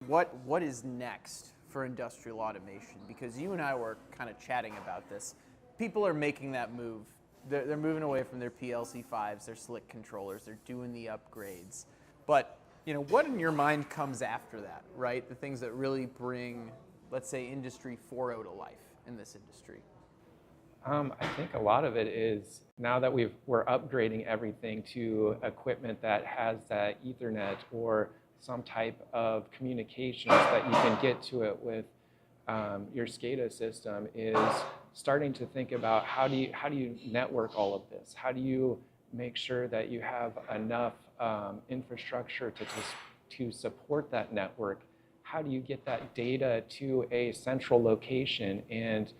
what is next for industrial automation? Because you and I were kind of chatting about this. People are making that move. They're moving away from their PLC5s, their slick controllers. They're doing the upgrades. But what in your mind comes after that, right? The things that really bring, let's say, Industry 4.0 to life in this industry. I think a lot of it is now that we're upgrading everything to equipment that has that Ethernet or some type of communications that you can get to it with your SCADA system, is starting to think about how do you network all of this? How do you make sure that you have enough infrastructure to support that network? How do you get that data to a central location and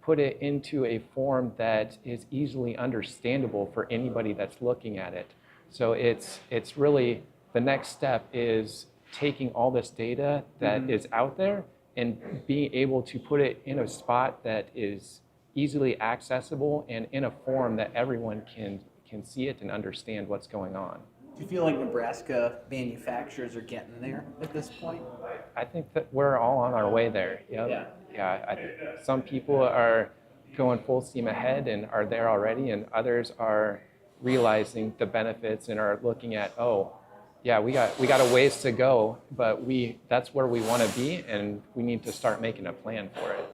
put it into a form that is easily understandable for anybody that's looking at it? So it's really, the next step is taking all this data that is out there and being able to put it in a spot that is easily accessible and in a form that everyone can see it and understand what's going on. Do you feel like Nebraska manufacturers are getting there at this point? I think that we're all on our way there. Yep. Yeah. I think some people are going full steam ahead and are there already, and others are realizing the benefits and are looking at, we got a ways to go, but that's where we want to be, and we need to start making a plan for it.